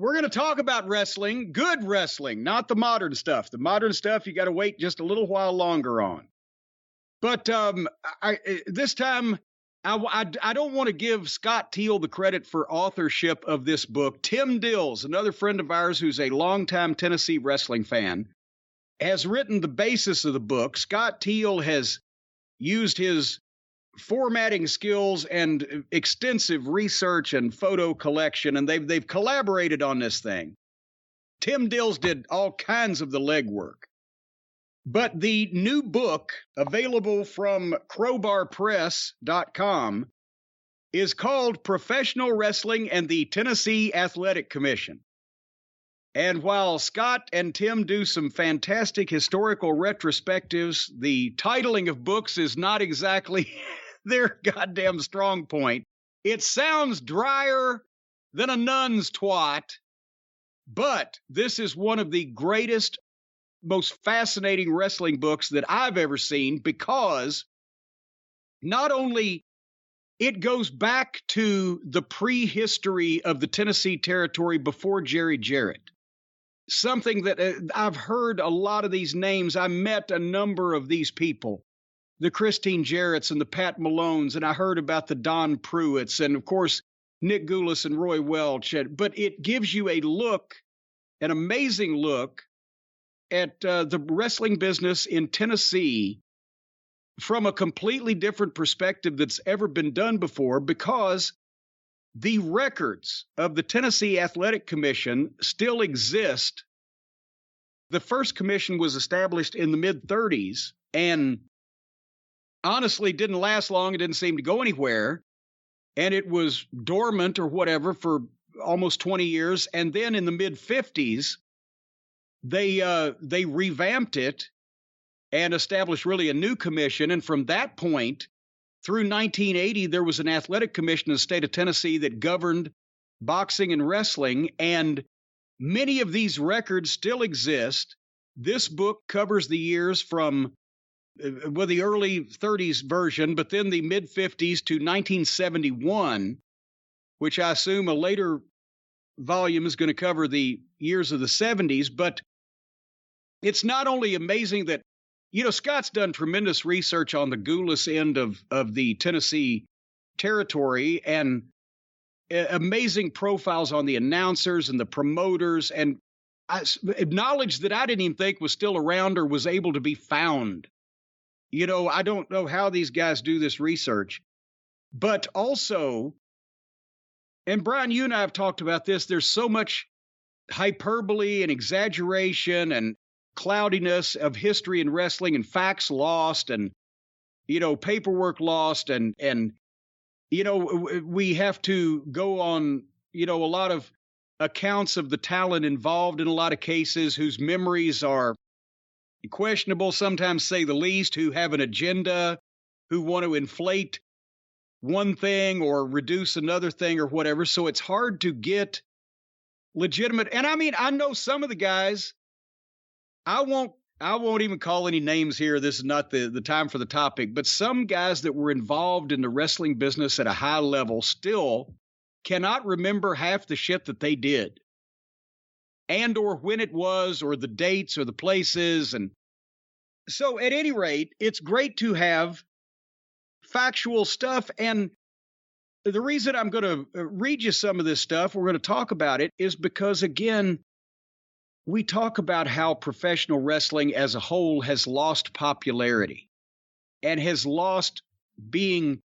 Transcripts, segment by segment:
we're going to talk about wrestling, good wrestling, not the modern stuff. The modern stuff you got to wait just a little while longer on. But this time, I don't want to give Scott Teal the credit for authorship of this book. Tim Dills, another friend of ours who's a longtime Tennessee wrestling fan, has written the basis of the book. Scott Teal has used his formatting skills and extensive research and photo collection, and they've collaborated on this thing. Tim Dills did all kinds of the legwork. But the new book, available from crowbarpress.com, is called Professional Wrestling and the Tennessee Athletic Commission. And while Scott and Tim do some fantastic historical retrospectives, the titling of books is not exactly their goddamn strong point. It sounds drier than a nun's twat, but this is one of the greatest, most fascinating wrestling books that I've ever seen, because not only it goes back to the prehistory of the Tennessee territory before Jerry Jarrett, something that I've heard a lot of these names. I met a number of these people, the Christine Jarretts and the Pat Malones, and I heard about the Don Pruitts and, of course, Nick Goulas and Roy Welch. But it gives you a look, an amazing look, at the wrestling business in Tennessee from a completely different perspective that's ever been done before, because the records of the Tennessee Athletic Commission still exist. The first commission was established in the mid-30s and honestly didn't last long. It didn't seem to go anywhere. And it was dormant or whatever for almost 20 years. And then in the mid-50s, they revamped it and established really a new commission. And from that point through 1980, there was an athletic commission in the state of Tennessee that governed boxing and wrestling. And many of these records still exist. This book covers the years from the early 30s version, but then the mid-50s to 1971, which I assume a later volume is going to cover the years of the 70s. But it's not only amazing that, Scott's done tremendous research on the Goulas end of the Tennessee territory, and amazing profiles on the announcers and the promoters, and knowledge that I didn't even think was still around or was able to be found. I don't know how these guys do this research, but also, and Brian, you and I have talked about this, there's so much hyperbole and exaggeration and cloudiness of history in wrestling, and facts lost, and, paperwork lost. And, we have to go on, a lot of accounts of the talent involved in a lot of cases whose memories are questionable, sometimes say the least, who have an agenda, who want to inflate one thing or reduce another thing or whatever. So it's hard to get legitimate. And I mean, I know some of the guys, I won't even call any names here. This is not the time for the topic, but some guys that were involved in the wrestling business at a high level still cannot remember half the shit that they did, and or when it was, or the dates, or the places. And so at any rate, it's great to have factual stuff. And the reason I'm going to read you some of this stuff, we're going to talk about it, is because, again, we talk about how professional wrestling as a whole has lost popularity and has lost being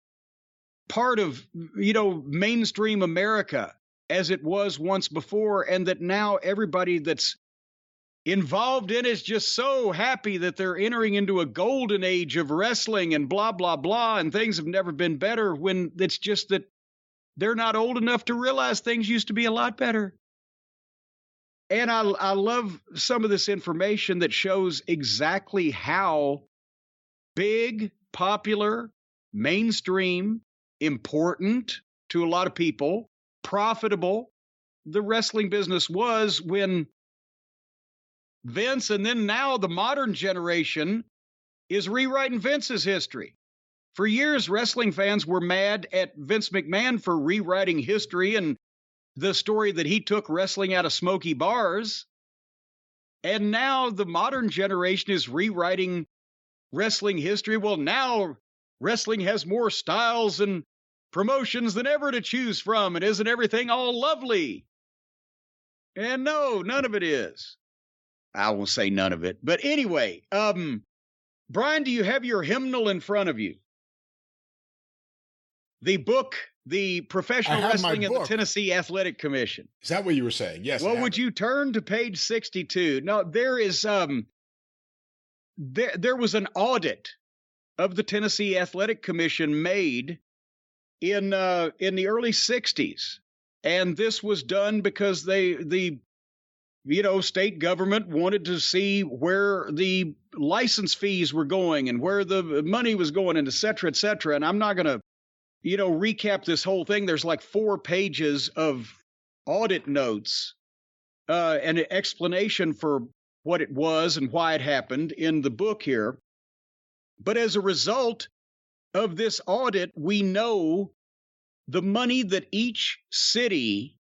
part of, mainstream America as it was once before, and that now everybody that's involved in it is just so happy that they're entering into a golden age of wrestling and blah, blah, blah, and things have never been better, when it's just that they're not old enough to realize things used to be a lot better. And I love some of this information that shows exactly how big, popular, mainstream, important to a lot of people, profitable the wrestling business was when Vince, and then now the modern generation, is rewriting Vince's history. For years, wrestling fans were mad at Vince McMahon for rewriting history and the story that he took wrestling out of smoky bars. And now the modern generation is rewriting wrestling history. Well, now wrestling has more styles and promotions than ever to choose from. And isn't everything all lovely? And no, none of it is. I won't say none of it. But anyway, Brian, do you have your hymnal in front of you? The book, The Professional Wrestling of the Tennessee Athletic Commission. Is that what you were saying? Yes. Well, would you turn to page 62? No, there is there was an audit of the Tennessee Athletic Commission made in the early 60s. And this was done because the state government wanted to see where the license fees were going and where the money was going and et cetera, et cetera. And I'm not going to, recap this whole thing. There's like 4 pages of audit notes and an explanation for what it was and why it happened in the book here. But as a result of this audit, we know the money that each city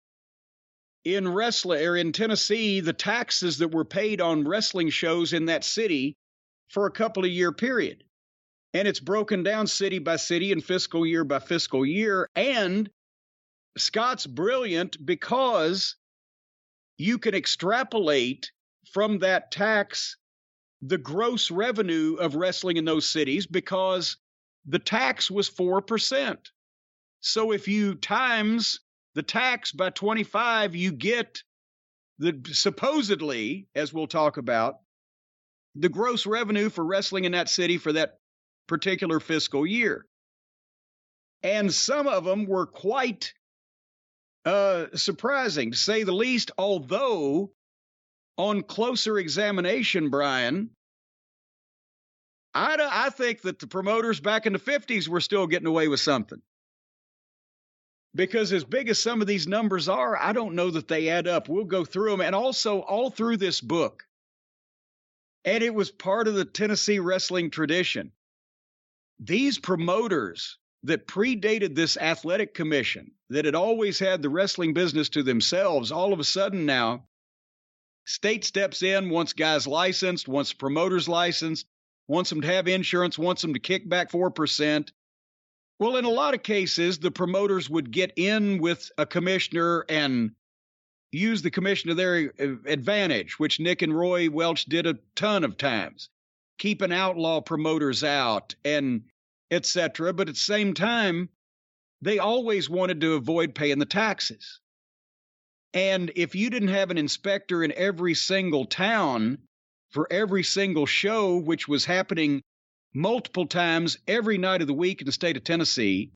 in wrestling or in Tennessee, the taxes that were paid on wrestling shows in that city for a couple of year period. And it's broken down city by city and fiscal year by fiscal year. And Scott's brilliant because you can extrapolate from that tax the gross revenue of wrestling in those cities because the tax was 4%. So if you times the tax by 25, you get the supposedly, as we'll talk about, the gross revenue for wrestling in that city for that particular fiscal year. And some of them were quite surprising, to say the least, although on closer examination, Brian, I think that the promoters back in the 50s were still getting away with something. Because as big as some of these numbers are, I don't know that they add up. We'll go through them. And also all through this book, and it was part of the Tennessee wrestling tradition, these promoters that predated this athletic commission, that had always had the wrestling business to themselves, all of a sudden now, state steps in, wants guys licensed, wants promoters licensed, wants them to have insurance, wants them to kick back 4%. Well, in a lot of cases, the promoters would get in with a commissioner and use the commission to their advantage, which Nick and Roy Welch did a ton of times, keeping outlaw promoters out and et cetera. But at the same time, they always wanted to avoid paying the taxes. And if you didn't have an inspector in every single town for every single show, which was happening multiple times every night of the week in the state of Tennessee,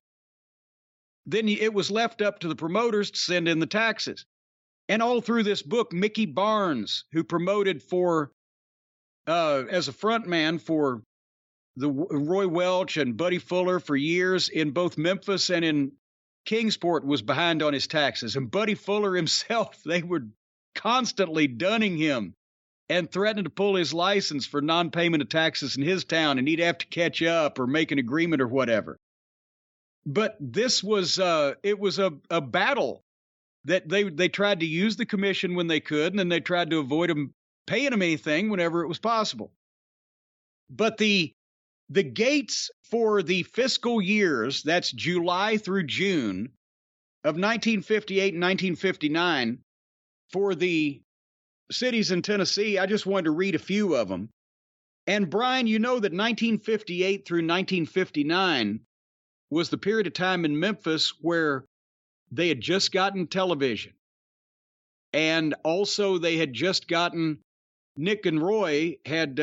then it was left up to the promoters to send in the taxes. And all through this book, Mickey Barnes, who promoted for, as a front man for the Roy Welch and Buddy Fuller for years in both Memphis and in Kingsport, was behind on his taxes. And Buddy Fuller himself, they were constantly dunning him and threatening to pull his license for non-payment of taxes in his town, and he'd have to catch up or make an agreement or whatever. But this was, it was a battle that they tried to use the commission when they could, and then they tried to avoid them paying them anything whenever it was possible. But the gates for the fiscal years, that's July through June of 1958 and 1959, for the cities in Tennessee, I just wanted to read a few of them. And Brian, you know that 1958 through 1959 was the period of time in Memphis where they had just gotten television. And also they had just gotten, Nick and Roy had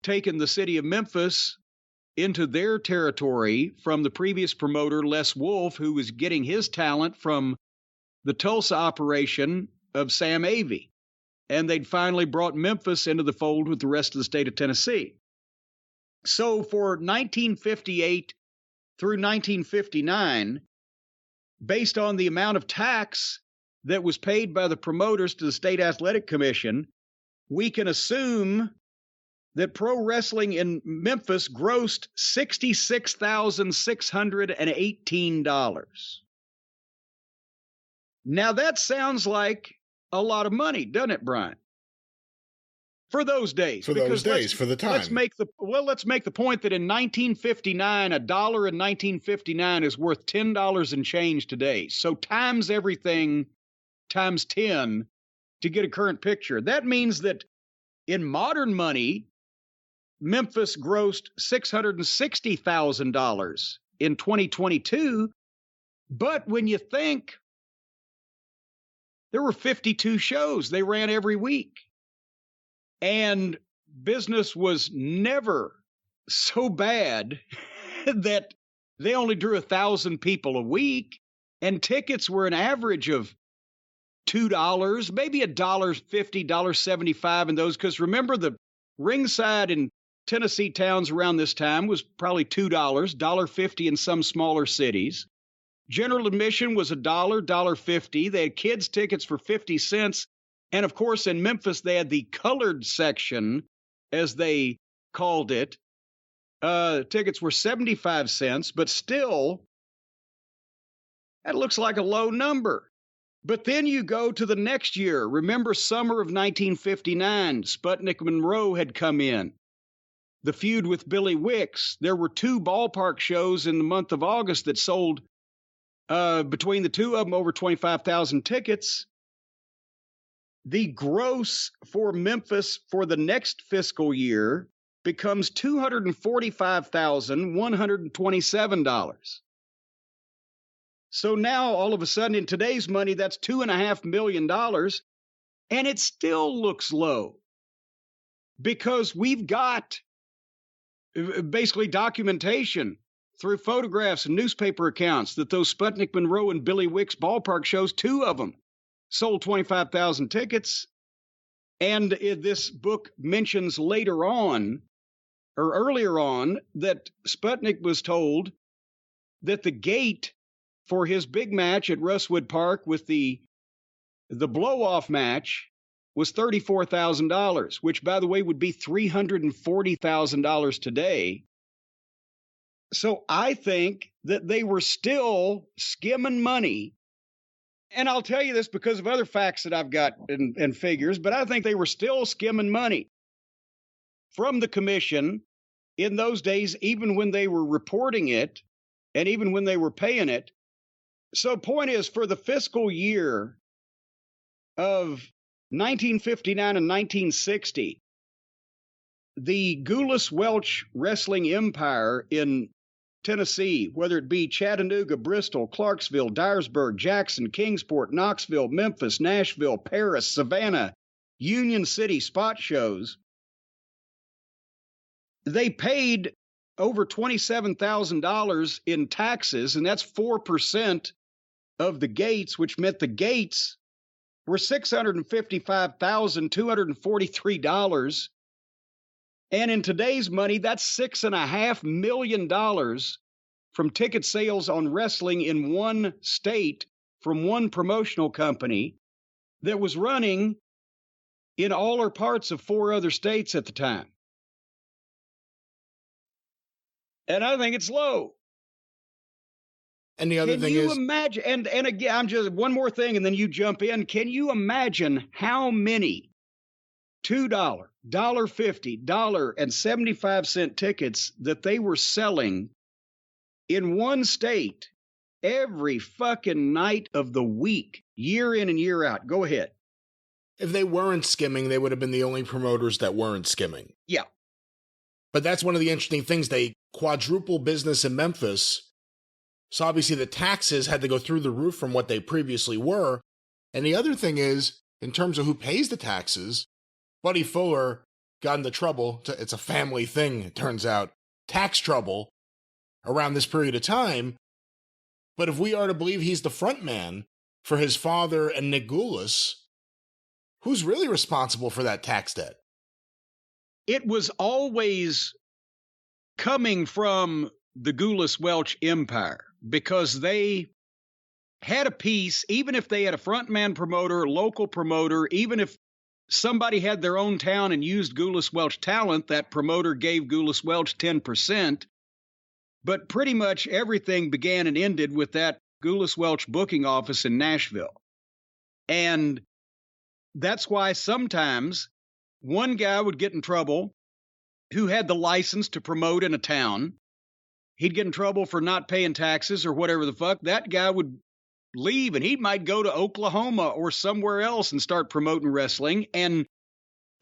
taken the city of Memphis into their territory from the previous promoter, Les Wolf, who was getting his talent from the Tulsa operation of Sam Avey. And they'd finally brought Memphis into the fold with the rest of the state of Tennessee. So for 1958 through 1959, based on the amount of tax that was paid by the promoters to the State Athletic Commission, we can assume that pro wrestling in Memphis grossed $66,618. Now that sounds like a lot of money, doesn't it, Brian? For those days. For those days, for the time. Let's make the point that in 1959, $1 in 1959 is worth $10 and change today. So times everything times 10 to get a current picture. That means that in modern money, Memphis grossed $660,000 in 2022. But when you think there were 52 shows they ran every week, and business was never so bad that they only drew 1,000 people a week, and tickets were an average of $2, maybe $1.50, $1.75 in those. Because remember, the ringside in Tennessee towns around this time was probably $2, $1.50 in some smaller cities. General admission was $1, $1.50. They had kids' tickets for 50 cents. And of course, in Memphis, they had the colored section, as they called it. Tickets were 75 cents, but still, that looks like a low number. But then you go to the next year. Remember, summer of 1959, Sputnik Monroe had come in. The feud with Billy Wicks. There were 2 ballpark shows in the month of August that sold, between the 2 of them, over 25,000 tickets. The gross for Memphis for the next fiscal year becomes $245,127. So now, all of a sudden, in today's money, that's $2.5 million, and it still looks low because we've got basically documentation through photographs and newspaper accounts that those Sputnik Monroe and Billy Wicks ballpark shows, 2 of them, sold 25,000 tickets. And this book mentions later on, or earlier on, that Sputnik was told that the gate for his big match at Russwood Park with the blow-off match was $34,000, which, by the way, would be $340,000 today. So I think that they were still skimming money. And I'll tell you this because of other facts that I've got and figures, but I think they were still skimming money from the commission in those days, even when they were reporting it and even when they were paying it. So point is, for the fiscal year of 1959 and 1960, the Gulas Welch wrestling empire in Tennessee, whether it be Chattanooga, Bristol, Clarksville, Dyersburg, Jackson, Kingsport, Knoxville, Memphis, Nashville, Paris, Savannah, Union City spot shows, they paid over $27,000 in taxes, and that's 4% of the gates, which meant the gates were $655,243. And in today's money, that's $6.5 million from ticket sales on wrestling in one state from one promotional company that was running in all or parts of 4 other states at the time. And I think it's low. And the other thing is, can you imagine? And again, I'm just one more thing, and then you jump in. Can you imagine how many $2, $1.50, $1.75 tickets that they were selling in one state every fucking night of the week, year in and year out? Go ahead. If they weren't skimming, they would have been the only promoters that weren't skimming. Yeah. But that's one of the interesting things. They quadruple business in Memphis. So obviously the taxes had to go through the roof from what they previously were. And the other thing is, in terms of who pays the taxes, Buddy Fuller got into trouble. It's a family thing, it turns out. Tax trouble around this period of time. But if we are to believe he's the front man for his father and Nick Gulas, who's really responsible for that tax debt? It was always coming from the Gulas Welch empire because they had a piece, even if they had a frontman promoter, local promoter, even if somebody had their own town and used Gulas Welch talent, that promoter gave Gulas Welch 10%. But pretty much everything began and ended with that Gulas Welch booking office in Nashville. And that's why sometimes one guy would get in trouble who had the license to promote in a town. He'd get in trouble for not paying taxes or whatever the fuck. That guy would leave and he might go to Oklahoma or somewhere else and start promoting wrestling. And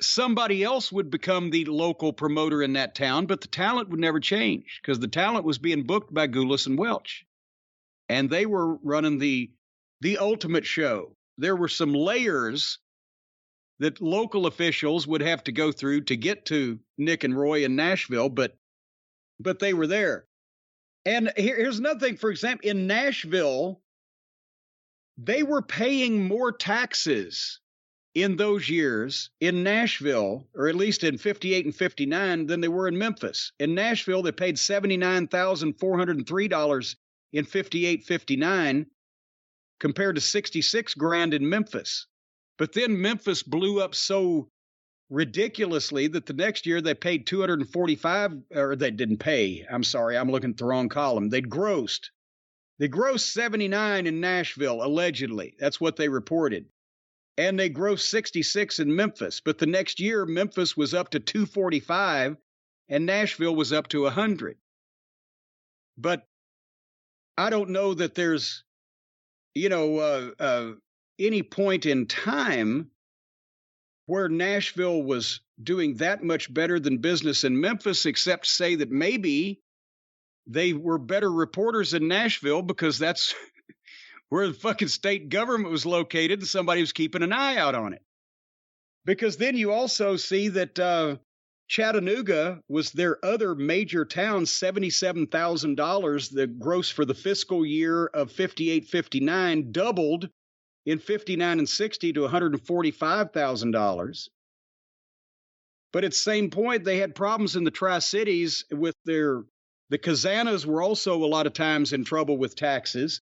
somebody else would become the local promoter in that town, but the talent would never change because the talent was being booked by Gulas and Welch. And they were running the ultimate show. There were some layers that local officials would have to go through to get to Nick and Roy in Nashville, but they were there. And here's another thing, for example, in Nashville, they were paying more taxes in those years in Nashville, or at least in 58 and 59, than they were in Memphis. In Nashville, they paid $79,403 in 58, 59, compared to $66,000 in Memphis. But then Memphis blew up so ridiculously that the next year they paid $245, or they didn't pay. I'm sorry, I'm looking at the wrong column. They grossed $79 in Nashville, allegedly. That's what they reported. And they grossed 66 in Memphis. But the next year, Memphis was up to 245 and Nashville was up to 100. But I don't know that there's, any point in time where Nashville was doing that much better than business in Memphis, except say that maybe they were better reporters in Nashville because that's where the fucking state government was located and somebody was keeping an eye out on it. Because then you also see that Chattanooga was their other major town, $77,000. The gross for the fiscal year of 58, 59 doubled in 59 and 60 to $145,000. But at the same point, they had problems in the Tri-Cities with the Kazanas were also a lot of times in trouble with taxes.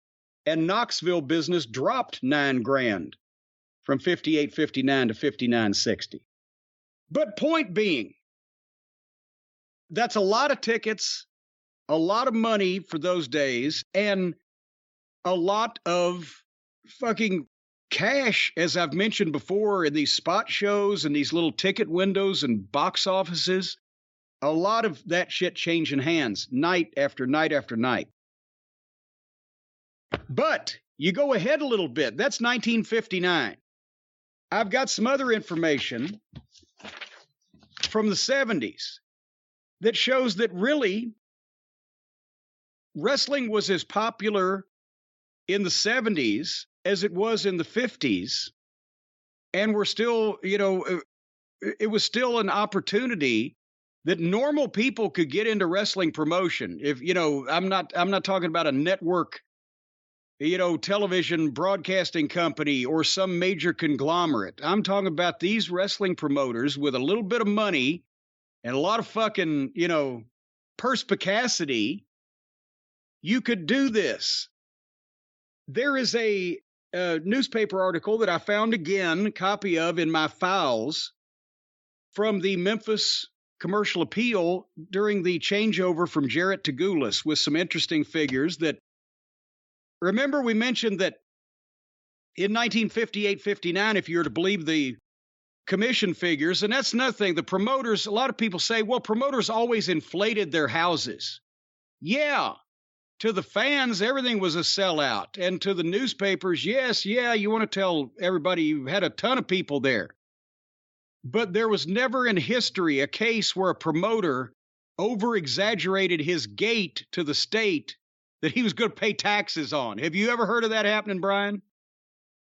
And Knoxville business dropped $9,000 from 58, 59 to 59, 60. But point being, that's a lot of tickets, a lot of money for those days, and a lot of fucking cash, as I've mentioned before, in these spot shows and these little ticket windows and box offices. A lot of that shit changing hands night after night after night. But you go ahead a little bit. That's 1959. I've got some other information from the 70s that shows that really wrestling was as popular in the 70s as it was in the 50s. And we're still, it was still an opportunity that normal people could get into wrestling promotion. If, I'm not talking about a network, television broadcasting company or some major conglomerate. I'm talking about these wrestling promoters with a little bit of money and a lot of fucking, perspicacity. You could do this. There is a newspaper article that I found again, a copy of in my files from the Memphis Commercial Appeal during the changeover from Jarrett to Gulas with some interesting figures that, remember we mentioned that in 1958-59, if you were to believe the commission figures, and that's another thing, the promoters, a lot of people say, well, promoters always inflated their houses. Yeah. To the fans, everything was a sellout. And to the newspapers, yes, you want to tell everybody you had a ton of people there. But there was never in history a case where a promoter over-exaggerated his gate to the state that he was going to pay taxes on. Have you ever heard of that happening, Brian?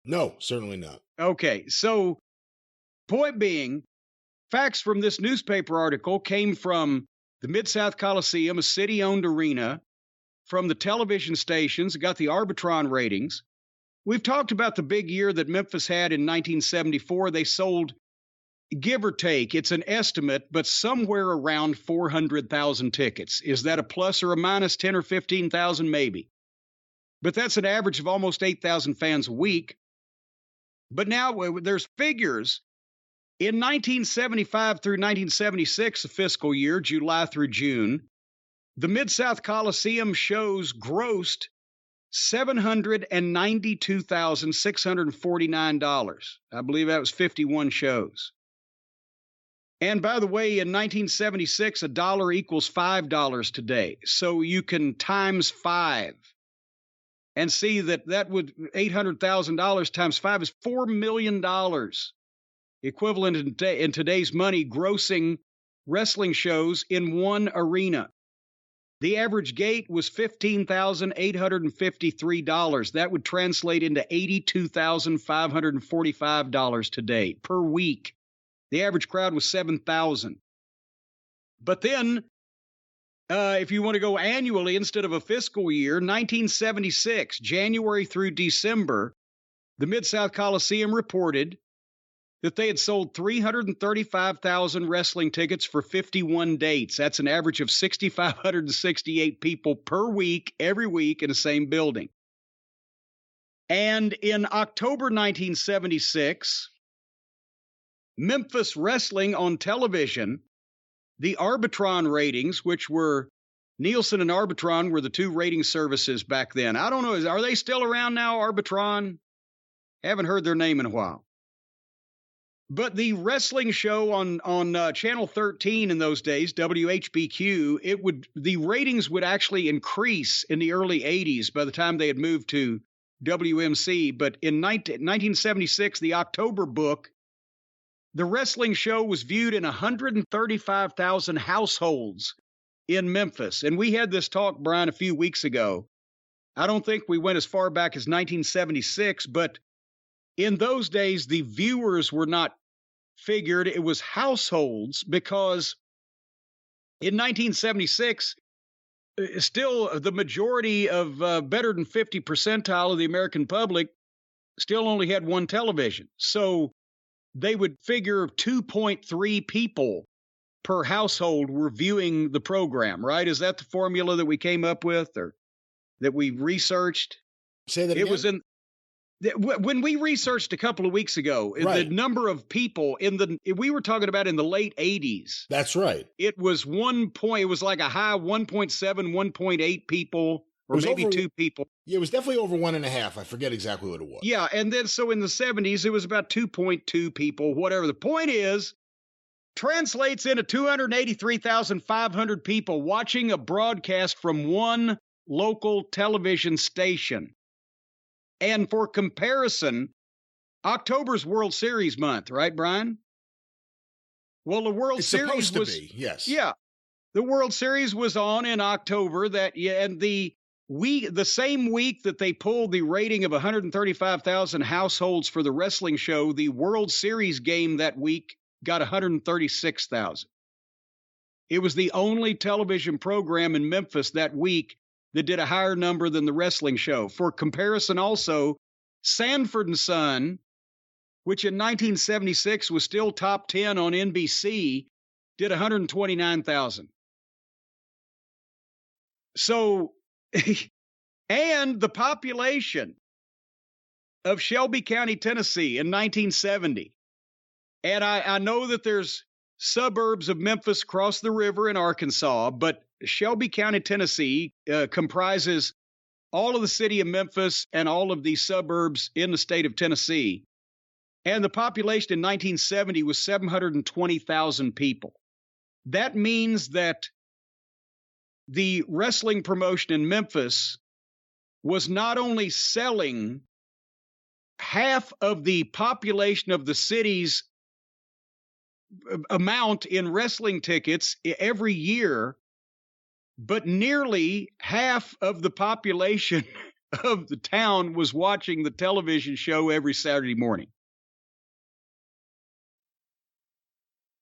No, certainly not. Okay, so point being, facts from this newspaper article came from the Mid-South Coliseum, a city-owned arena, from the television stations, got the Arbitron ratings. We've talked about the big year that Memphis had in 1974. They sold, give or take, it's an estimate, but somewhere around 400,000 tickets. Is that a plus or a minus 10 or 15,000? Maybe. But that's an average of almost 8,000 fans a week. But now there's figures. In 1975 through 1976, the fiscal year, July through June, the Mid-South Coliseum shows grossed $792,649. I believe that was 51 shows. And by the way, in 1976, a dollar equals $5 today. So you can times 5 and see that would $800,000 times 5 is $4 million, equivalent in today's money, grossing wrestling shows in one arena. The average gate was $15,853. That would translate into $82,545 today per week. The average crowd was 7,000. But then, if you want to go annually instead of a fiscal year, 1976, January through December, the Mid-South Coliseum reported that they had sold 335,000 wrestling tickets for 51 dates. That's an average of 6,568 people per week, every week in the same building. And in October 1976, Memphis Wrestling on television, the Arbitron ratings, which were Nielsen and Arbitron were the two rating services back then. I don't know, are they still around now, Arbitron? Haven't heard their name in a while. But the wrestling show on Channel 13 in those days, WHBQ, the ratings would actually increase in the early 80s by the time they had moved to WMC. But in 1976, the October book, the wrestling show was viewed in 135,000 households in Memphis. And we had this talk, Brian, a few weeks ago. I don't think we went as far back as 1976, but in those days, the viewers were not figured. It was households, because in 1976, still the majority of better than 50 percentile of the American public still only had one television. So they would figure 2.3 people per household were viewing the program, right? Is that the formula that we came up with or that we researched? Say that again. It was when we researched a couple of weeks ago, right, the number of people we were talking about in the late 80s. That's right. It was it was like a high 1.7, 1.8 people, or maybe 2 people. Yeah, it was definitely over 1.5. I forget exactly what it was. Yeah, and then so in the 70s, it was about 2.2 people, whatever. The point is, translates into 283,500 people watching a broadcast from one local television station. And for comparison, October's World Series month, right, Brian? Well, the World Series was supposed to be, yes. Yeah. The World Series was on in October and the same week that they pulled the rating of 135,000 households for the wrestling show, the World Series game that week got 136,000. It was the only television program in Memphis that week that did a higher number than the wrestling show. For comparison also, Sanford and Son, which in 1976 was still top 10 on NBC, did 129,000. So, and the population of Shelby County, Tennessee in 1970, and I know that there's suburbs of Memphis across the river in Arkansas, but Shelby County, Tennessee comprises all of the city of Memphis and all of the suburbs in the state of Tennessee. And the population in 1970 was 720,000 people. That means that the wrestling promotion in Memphis was not only selling half of the population of the city's amount in wrestling tickets every year, but nearly half of the population of the town was watching the television show every Saturday morning.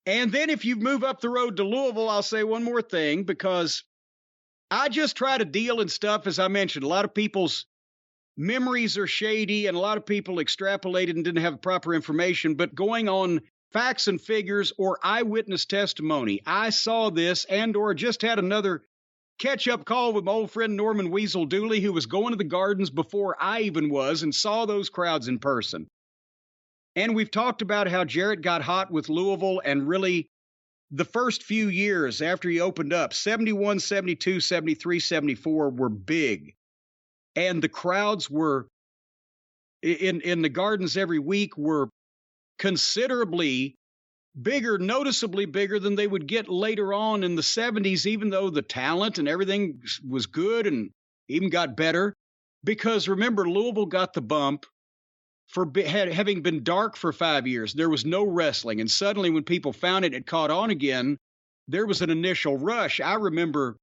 And then if you move up the road to Louisville, I'll say one more thing, because I just try to deal in stuff, as I mentioned. A lot of people's memories are shady and a lot of people extrapolated and didn't have proper information, but going on facts and figures or eyewitness testimony, I saw this and or just had another catch-up call with my old friend Norman Weasel Dooley, who was going to the Gardens before I even was and saw those crowds in person. And we've talked about how Jarrett got hot with Louisville, and really the first few years after he opened up, 71, 72, 73, 74 were big. And the crowds were in the gardens every week were considerably bigger, noticeably bigger than they would get later on in the 70s, even though the talent and everything was good and even got better. Because remember, Louisville got the bump for having been dark for 5 years. There was no wrestling. And suddenly when people found it, it caught on again. There was an initial rush. I remember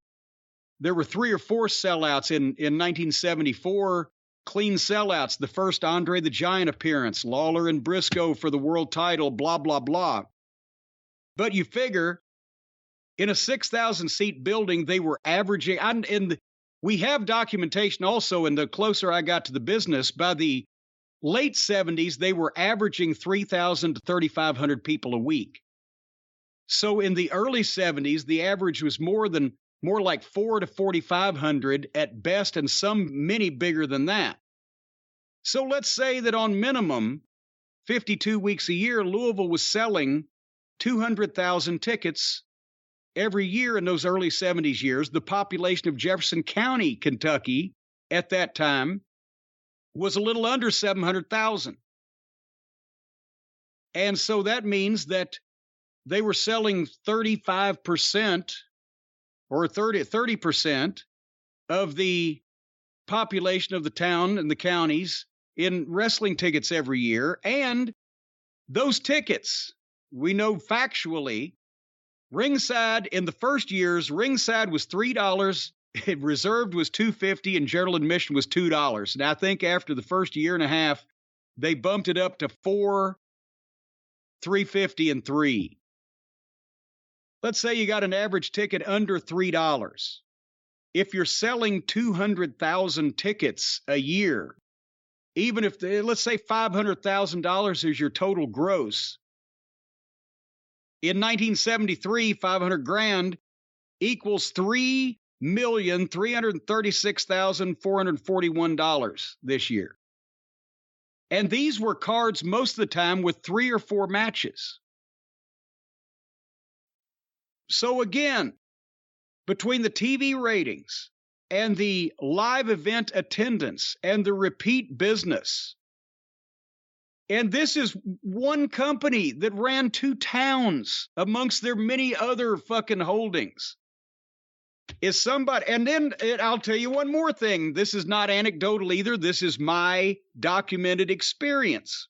there were 3 or 4 sellouts in 1974, clean sellouts. The first Andre the Giant appearance, Lawler and Briscoe for the world title, blah, blah, blah. But you figure in a 6,000 seat building, they were averaging, and we have documentation also, and the closer I got to the business, by the late 70s, they were averaging 3,000 to 3,500 people a week. So in the early 70s, the average was more like 4 to 4,500 at best, and many bigger than that. So let's say that on minimum 52 weeks a year, Louisville was selling 200,000 tickets every year in those early 70s years. The population of Jefferson County, Kentucky, at that time was a little under 700,000. And so that means that they were selling 35% or 30% of the population of the town and the counties in wrestling tickets every year. And those tickets, we know factually, ringside in the first years, ringside was $3, reserved was $2.50, and general admission was $2. And I think after the first year and a half, they bumped it up to $4, $3.50, and $3. Let's say you got an average ticket under $3. If you're selling 200,000 tickets a year, even if let's say $500,000 is your total gross. In 1973, 500 grand equals $3,336,441 this year. And these were cards most of the time with 3 or 4 matches. So again, between the TV ratings and the live event attendance and the repeat business, and this is one company that ran 2 towns amongst their many other fucking holdings. Is somebody, and then I'll tell you one more thing. This is not anecdotal either. This is my documented experience.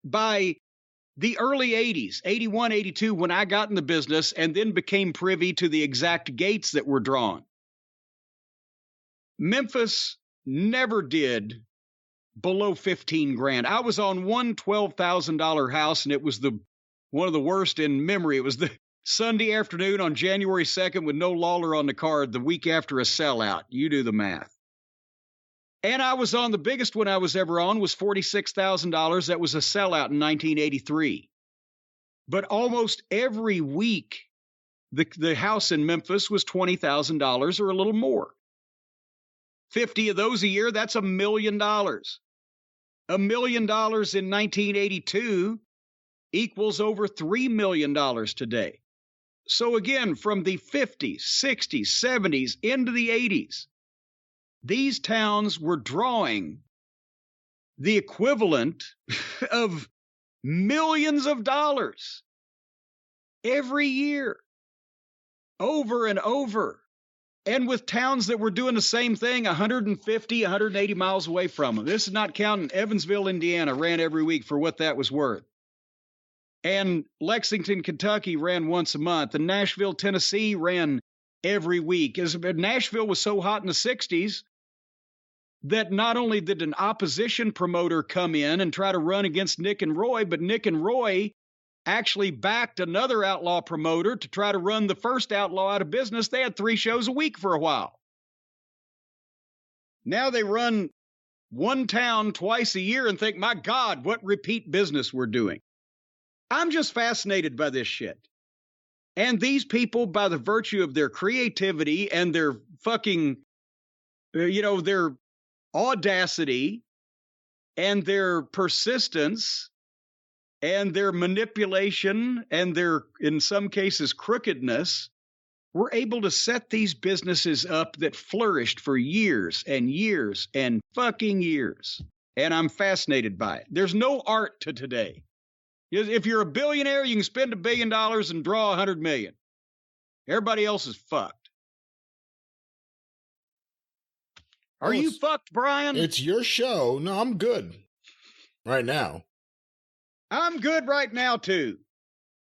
By the early 80s, 81, 82, when I got in the business and then became privy to the exact gates that were drawn, Memphis never did below 15 grand. I was on one $12,000 house, and it was one of the worst in memory. It was the Sunday afternoon on January 2nd with no Lawler on the card, the week after a sellout. You do the math. And I was on the biggest one I was ever on was $46,000. That was a sellout in 1983. But almost every week, the house in Memphis was $20,000 or a little more. 50 of those a year, that's $1 million. $1 million in 1982 equals over $3 million today. So again, from the 50s, 60s, 70s into the 80s, these towns were drawing the equivalent of millions of dollars every year, over and over. And with towns that were doing the same thing 150, 180 miles away from them. This is not counting Evansville, Indiana, ran every week for what that was worth. And Lexington, Kentucky ran once a month. And Nashville, Tennessee ran every week. Nashville was so hot in the 60s that not only did an opposition promoter come in and try to run against Nick and Roy, but Nick and Roy actually backed another outlaw promoter to try to run the first outlaw out of business. They had 3 shows a week for a while. Now they run one town twice a year and think, my God, what repeat business we're doing. I'm just fascinated by this shit. And these people, by the virtue of their creativity and their fucking, their audacity and their persistence and their manipulation and their, in some cases, crookedness, We're able to set these businesses up that flourished for years and years and fucking years. And I'm fascinated by it. There's no art to today. If you're a billionaire, you can spend $1 billion and draw 100 million. Everybody else is fucked. Are you fucked, Brian? It's your show. No, I'm good right now. I'm good right now, too.